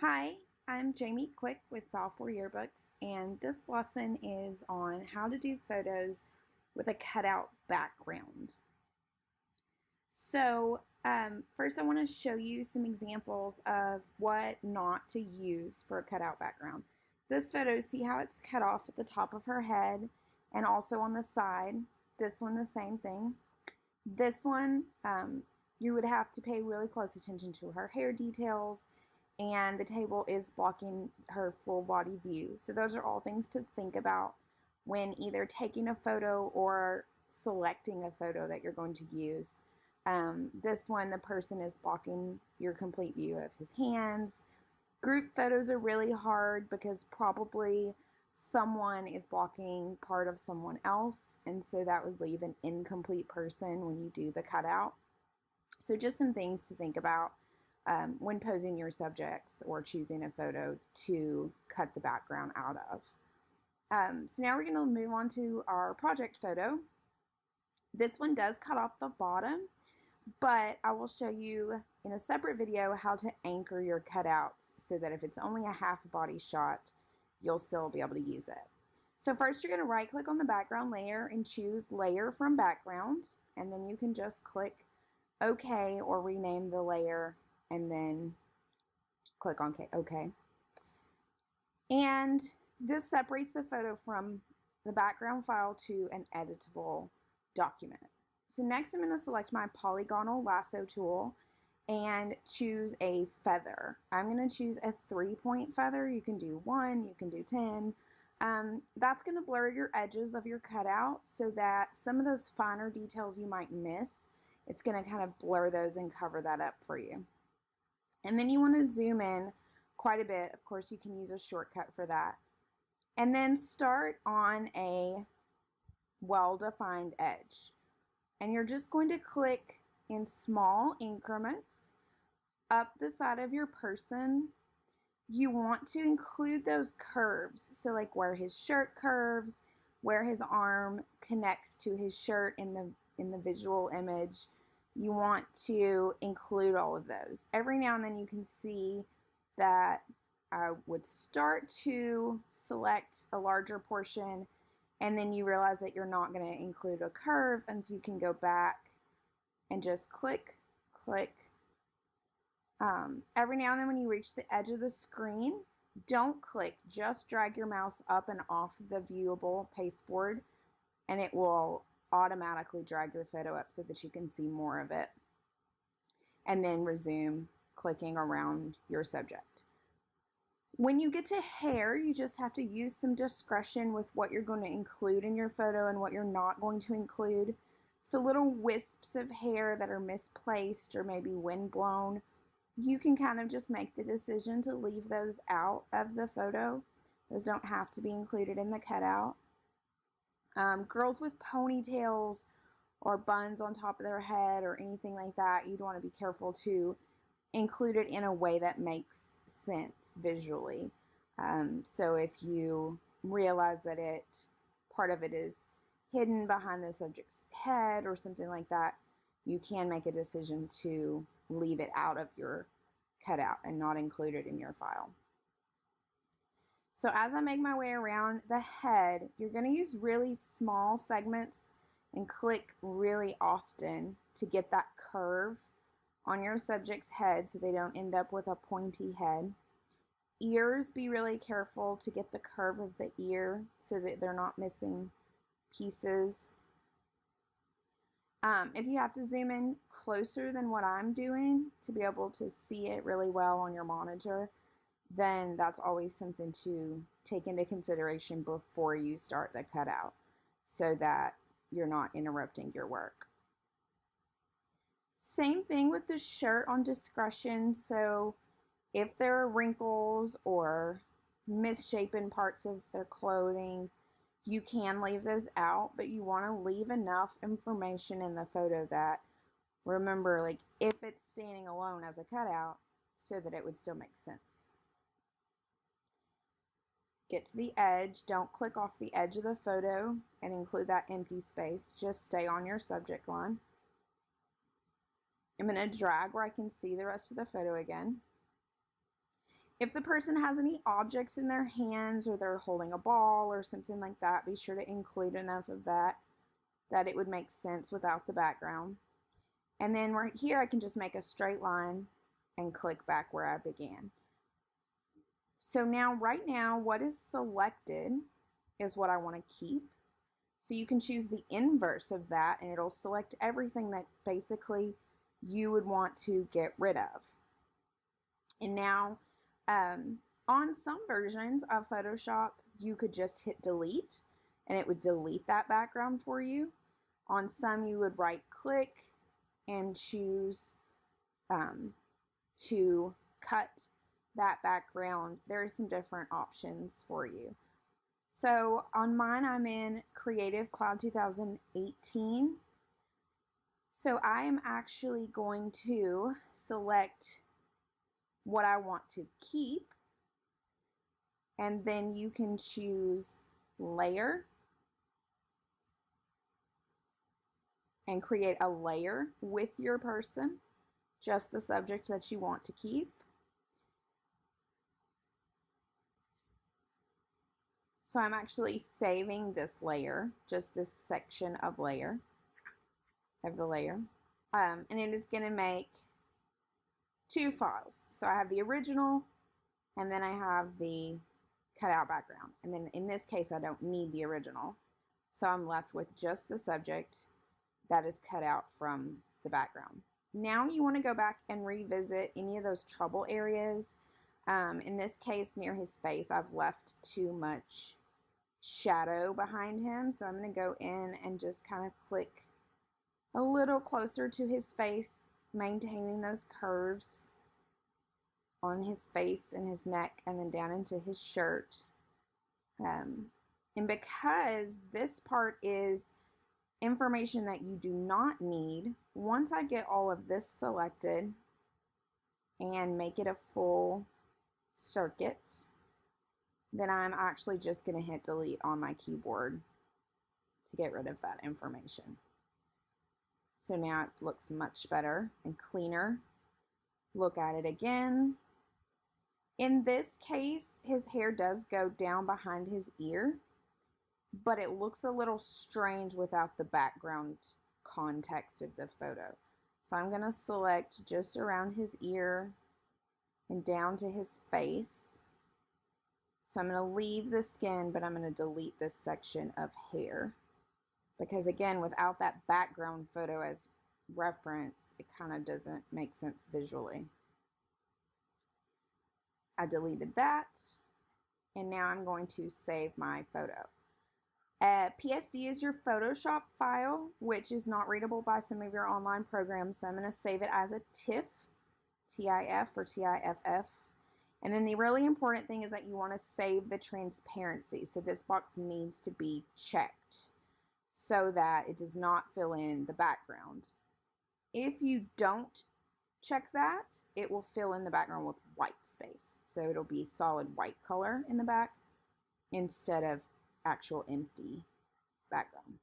Hi, I'm Jamie Quick with Balfour Yearbooks, and this lesson is on how to do photos with a cutout background. First I want to show you some examples of what not to use for a cutout background. This photo, see how it's cut off at the top of her head and also on the side. This one, the same thing. This one, you would have to pay really close attention to her hair details, and the table is blocking her full body view. So those are all things to think about when either taking a photo or selecting a photo that you're going to use. This one, the person is blocking your complete view of his hands. Group photos are really hard because probably someone is blocking part of someone else, and so that would leave an incomplete person when you do the cutout. So just some things to think about when posing your subjects or choosing a photo to cut the background out of. So now we're going to move on to our project photo. This one does cut off the bottom, but I will show you in a separate video how to anchor your cutouts so that if it's only a half body shot, you'll still be able to use it. So first you're going to right click on the background layer and choose layer from background, and then you can just click OK or rename the layer and then click on OK. And this separates the photo from the background file to an editable document. So next I'm going to select my polygonal lasso tool and choose a feather. I'm going to choose a 3-point feather. You can do 1, you can do 10. That's going to blur your edges of your cutout so that some of those finer details you might miss, it's going to kind of blur those and cover that up for you. And then you want to zoom in quite a bit. Of course, you can use a shortcut for that. And then start on a well-defined edge. And you're just going to click in small increments up the side of your person. You want to include those curves. So like where his shirt curves, where his arm connects to his shirt in the visual image. You want to include all of those. Every now and then you can see that I would start to select a larger portion and then you realize that you're not going to include a curve, and so you can go back and just click. Every now and then when you reach the edge of the screen, don't click, just drag your mouse up and off the viewable pasteboard and it will automatically drag your photo up so that you can see more of it. And then resume clicking around your subject. When you get to hair, you just have to use some discretion with what you're going to include in your photo and what you're not going to include. So little wisps of hair that are misplaced or maybe windblown, you can kind of just make the decision to leave those out of the photo. Those don't have to be included in the cutout. Girls with ponytails or buns on top of their head or anything like that, you'd want to be careful to include it in a way that makes sense visually. So if you realize that part of it is hidden behind the subject's head or something like that, you can make a decision to leave it out of your cutout and not include it in your file. So as I make my way around the head, you're going to use really small segments and click really often to get that curve on your subject's head so they don't end up with a pointy head. Ears, be really careful to get the curve of the ear so that they're not missing pieces. If you have to zoom in closer than what I'm doing to be able to see it really well on your monitor, then that's always something to take into consideration before you start the cutout so that you're not interrupting your work. Same thing with the shirt on discretion. So if there are wrinkles or misshapen parts of their clothing, you can leave those out, but you want to leave enough information in the photo that, remember, like if it's standing alone as a cutout, so that it would still make sense. Get to the edge. Don't click off the edge of the photo and include that empty space. Just stay on your subject line. I'm going to drag where I can see the rest of the photo again. If the person has any objects in their hands or they're holding a ball or something like that, be sure to include enough of that it would make sense without the background. And then right here, I can just make a straight line and click back where I began. So now, right now, what is selected is what I want to keep. So you can choose the inverse of that and it'll select everything that basically you would want to get rid of. And now, on some versions of Photoshop, you could just hit delete and it would delete that background for you. On some, you would right click and choose to cut that background. There are some different options for you. So on mine, I'm in Creative Cloud 2018. So I am actually going to select what I want to keep, and then you can choose layer and create a layer with your person, just the subject that you want to keep. So I'm actually saving this layer, just this section of the layer. And it is going to make 2 files. So I have the original and then I have the cutout background. And then in this case, I don't need the original. So I'm left with just the subject that is cut out from the background. Now you want to go back and revisit any of those trouble areas. In this case, near his face, I've left too much shadow behind him. So I'm going to go in and just kind of click a little closer to his face, maintaining those curves on his face and his neck and then down into his shirt. And because this part is information that you do not need, once I get all of this selected and make it a full circuit, then I'm actually just going to hit delete on my keyboard to get rid of that information. So now it looks much better and cleaner. Look at it again. In this case, his hair does go down behind his ear, but it looks a little strange without the background context of the photo. So I'm going to select just around his ear and down to his face. So I'm going to leave the skin, but I'm going to delete this section of hair. Because again, without that background photo as reference, it kind of doesn't make sense visually. I deleted that. And now I'm going to save my photo. PSD is your Photoshop file, which is not readable by some of your online programs. So I'm going to save it as a TIFF, TIF or TIFF. And then the really important thing is that you want to save the transparency. So this box needs to be checked so that it does not fill in the background. If you don't check that, it will fill in the background with white space. So it'll be solid white color in the back instead of actual empty background.